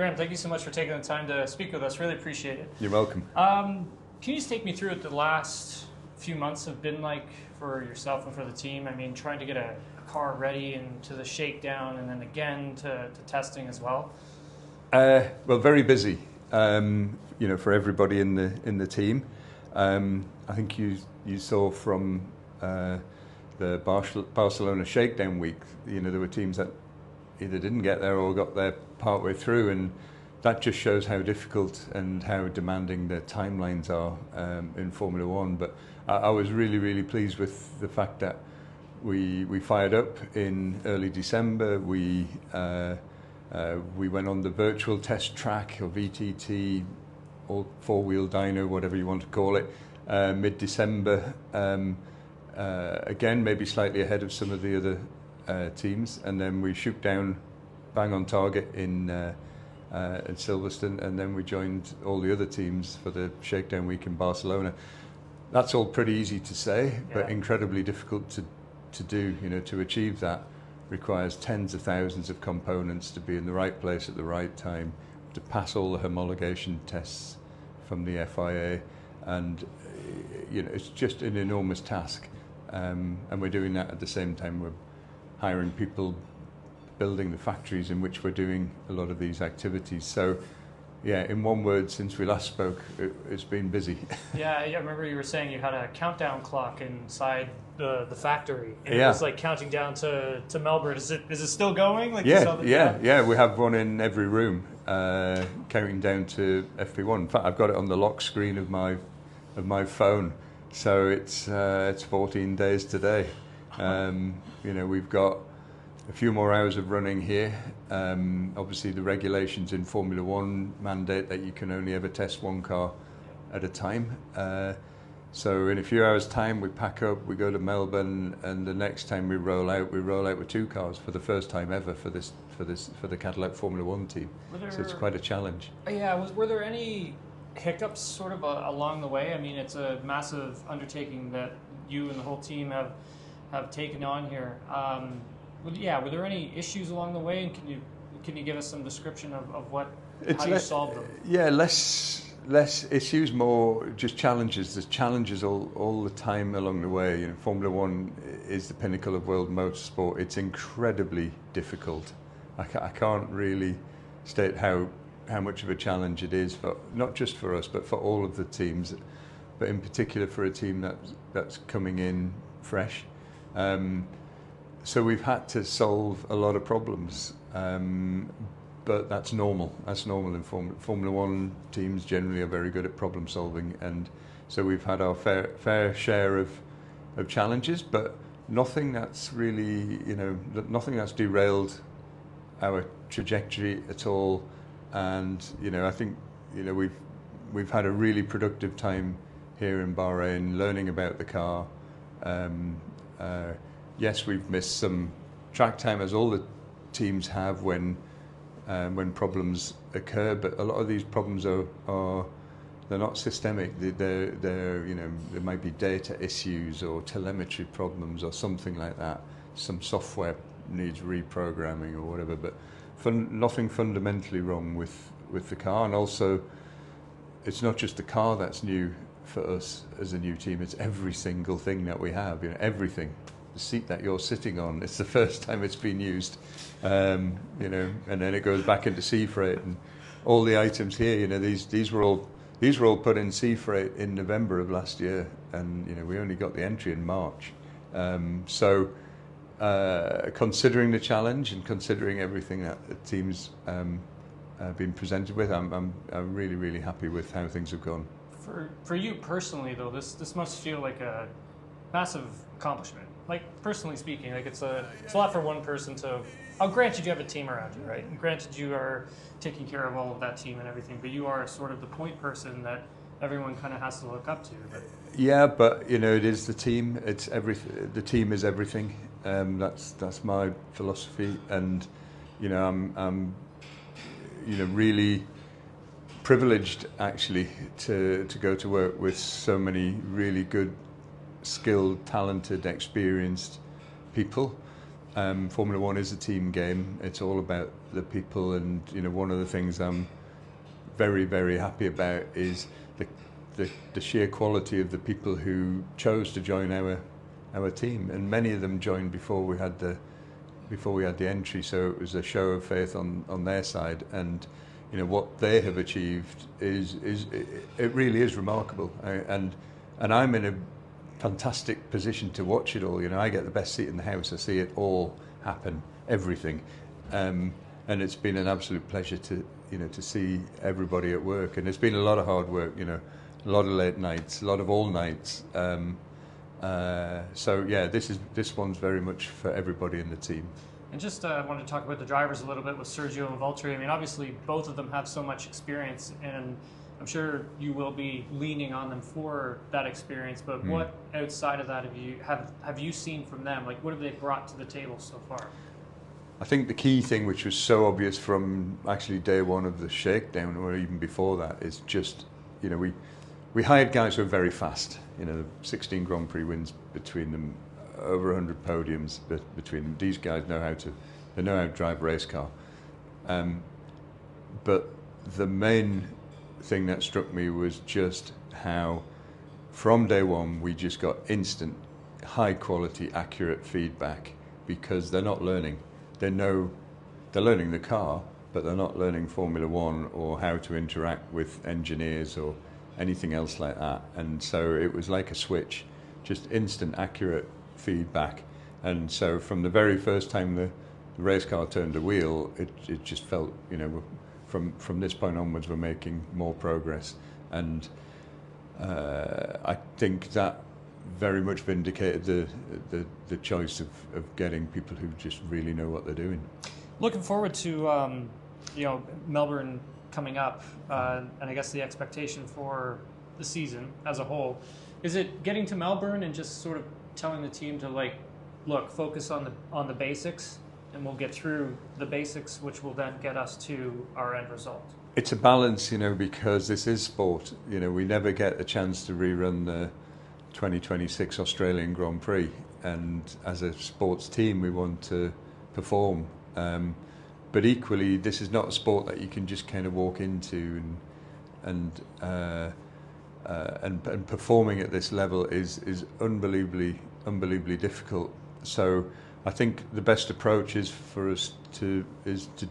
Graeme, thank you so much for taking the time to speak with us. Really appreciate it. You're welcome. Can you just take me through what the last few months have been like for yourself and for the team? I mean, trying to get a car ready and to the shakedown and then again to testing as well. Well, very busy, for everybody in the team. I think you saw from the Barcelona shakedown week, there were teams that either didn't get there or got there partway through, and that just shows how difficult and how demanding the timelines are in Formula One. But I was really, really pleased with the fact that we fired up in early December. We went on the virtual test track or VTT, or four-wheel dyno, whatever you want to call it, mid-December. Again, maybe slightly ahead of some of the other teams, and then we shoot down bang on target in Silverstone, and then we joined all the other teams for the shakedown week in Barcelona. That's all pretty easy to say, but incredibly difficult to do. To achieve that requires tens of thousands of components to be in the right place at the right time, to pass all the homologation tests from the FIA, and it's just an enormous task. And we're doing that at the same time we're hiring people, building the factories in which we're doing a lot of these activities. So, in one word, since we last spoke, it's been busy. Yeah, I remember you were saying you had a countdown clock inside the factory, and it was like counting down to Melbourne. Is it still going? Like yeah. We have one in every room, counting down to FP1. In fact, I've got it on the lock screen of my phone. So it's 14 days today. We've got a few more hours of running here. Obviously, the regulations in Formula One mandate that you can only ever test one car at a time. So in a few hours' time, we pack up, we go to Melbourne, and the next time we roll out with two cars for the first time ever for the Cadillac Formula One team. So it's quite a challenge. Were there any hiccups sort of along the way? I mean, it's a massive undertaking that you and the whole team have taken on here. Were there any issues along the way, and can you give us some description of how you solved them? Yeah, less issues, more just challenges. There's challenges all the time along the way. Formula One is the pinnacle of world motorsport. It's incredibly difficult. I can't really state how much of a challenge it is, for not just for us, but for all of the teams, but in particular for a team that's coming in fresh. So we've had to solve a lot of problems, but that's normal. That's normal in Formula One. Teams generally are very good at problem solving, and so we've had our fair share of challenges, but nothing that's really, nothing that's derailed our trajectory at all. And I think we've had a really productive time here in Bahrain, learning about the car. Yes, we've missed some track time, as all the teams have when problems occur. But a lot of these problems they're not systemic. There might be data issues or telemetry problems or something like that. Some software needs reprogramming or whatever. But nothing fundamentally wrong with the car. And also, it's not just the car that's new for us as a new team. It's every single thing that we have. Everything. The seat that you're sitting on, it's the first time it's been used, and then it goes back into sea freight, and all the items here, these were all put in sea freight in November of last year, and we only got the entry in March. So considering the challenge and considering everything that the team's been presented with, I'm really, really happy with how things have gone. For you personally, though, this must feel like a massive accomplishment. Like, personally speaking, like it's a lot for one person to. Granted, you have a team around you, right? And granted, you are taking care of all of that team and everything, but you are sort of the point person that everyone kind of has to look up to. Yeah, but it is the team. It's everything. The team is everything. That's my philosophy, and I'm really privileged actually to go to work with so many really good, skilled, talented, experienced people. Formula One is a team game. It's all about the people, and one of the things I'm very, very happy about is the sheer quality of the people who chose to join our team, and many of them joined before we had the entry. So it was a show of faith on their side, and what they have achieved is it really is remarkable. And I'm in a fantastic position to watch it all. I get the best seat in the house. I see it all happen, everything, and it's been an absolute pleasure to see everybody at work. And it's been a lot of hard work, a lot of late nights, a lot of all nights. So yeah, this one's very much for everybody in the team. And just wanted to talk about the drivers a little bit with Sergio and Valtteri. I mean, obviously both of them have so much experience, and I'm sure you will be leaning on them for that experience. But what outside of that have you seen from them? Like, what have they brought to the table so far? I think the key thing, which was so obvious from actually day one of the shakedown, or even before that, is just we hired guys who are very fast. 16 Grand Prix wins between them, over 100 podiums between them. These guys know how to drive a race car. But the main thing that struck me was just how, from day one, we just got instant, high quality, accurate feedback, because they're not learning. They're learning the car, but they're not learning Formula One or how to interact with engineers or anything else like that. And so it was like a switch, just instant, accurate feedback. And so from the very first time the race car turned a wheel, it just felt, from this point onwards, we're making more progress. And I think that very much vindicated the choice of getting people who just really know what they're doing. Looking forward to Melbourne coming up, and I guess the expectation for the season as a whole. Is it getting to Melbourne and just sort of telling the team to look, focus on the basics, and we'll get through the basics, which will then get us to our end result? It's a balance, because this is sport. We never get a chance to rerun the 2026 Australian Grand Prix, and as a sports team, we want to perform. But equally, this is not a sport that you can just kind of walk into, and performing at this level is unbelievably difficult. So I think the best approach is for us to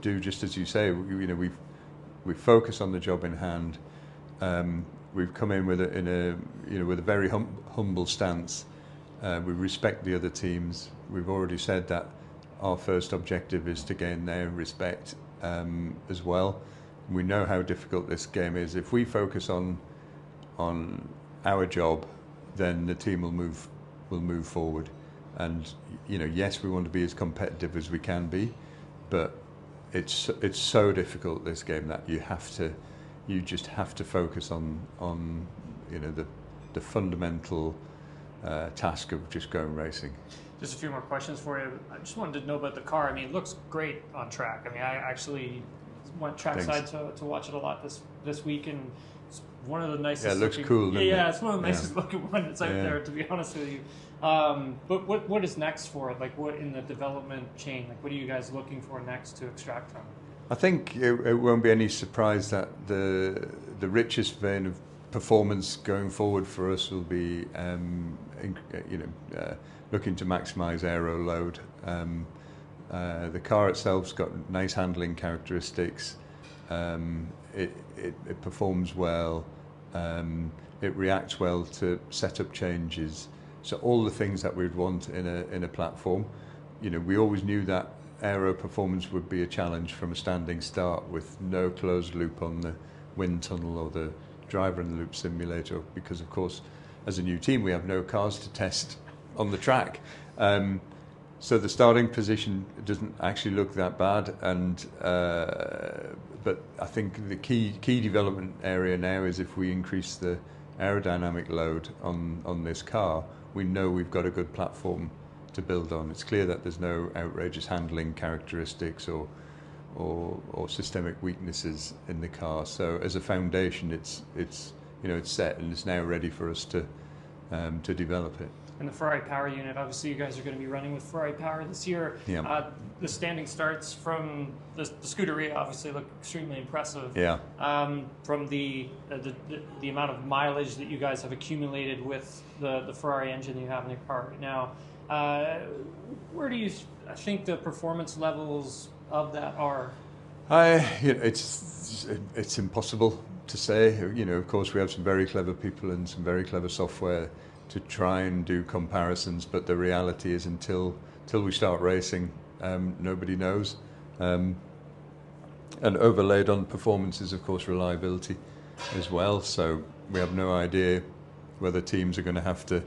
do just as you say. We focus on the job in hand. We've come in with a very humble stance. We respect the other teams. We've already said that our first objective is to gain their respect as well. We know how difficult this game is. If we focus on our job, then the team will move forward. And yes, we want to be as competitive as we can be, but it's so difficult, this game, that you just have to focus on the fundamental task of just going racing. Just a few more questions for you. I just wanted to know about the car. I mean, it looks great on track. I mean, I actually went trackside to watch it a lot this week, and it's one of the nicest. Yeah, it looks cool. Yeah, it's one of the nicest looking ones out there, to be honest with you. But what is next for it? Like, what in the development chain? Like, what are you guys looking for next to extract from it? I think it won't be any surprise that the richest vein of performance going forward for us will be, looking to maximise aero load. The car itself's got nice handling characteristics. It performs well. It reacts well to setup changes. So all the things that we'd want in a platform. We always knew that aero performance would be a challenge from a standing start, with no closed loop on the wind tunnel or the driver in the loop simulator, because of course, as a new team, we have no cars to test on the track. So the starting position doesn't actually look that bad, and but I think the key development area now is, if we increase the aerodynamic load on this car, we know we've got a good platform to build on. It's clear that there's no outrageous handling characteristics or systemic weaknesses in the car. So as a foundation, it's set, and it's now ready for us to develop it. in the Ferrari power unit. Obviously, you guys are going to be running with Ferrari power this year. Yeah. The standing starts from the Scuderia obviously look extremely impressive. Yeah. From the amount of mileage that you guys have accumulated with the Ferrari engine that you have in your car right now, where do you think the performance levels of that are? It's impossible to say. Of course, we have some very clever people and some very clever software to try and do comparisons, but the reality is until we start racing, nobody knows. And overlaid on performance is, of course, reliability as well. So we have no idea whether teams are going to have to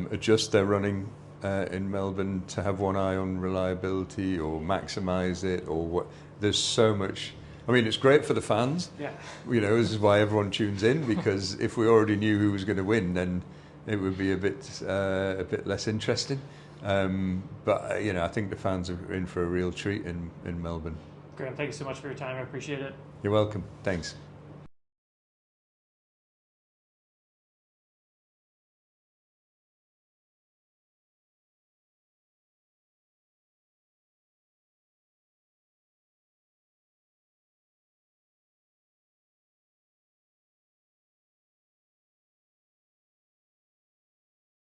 adjust their running in Melbourne to have one eye on reliability or maximise it, or what. There's so much. I mean, it's great for the fans. Yeah. This is why everyone tunes in, because if we already knew who was going to win, then it would be a bit less interesting. But I think the fans are in for a real treat in Melbourne. Graeme, thank you so much for your time. I appreciate it. You're welcome. Thanks.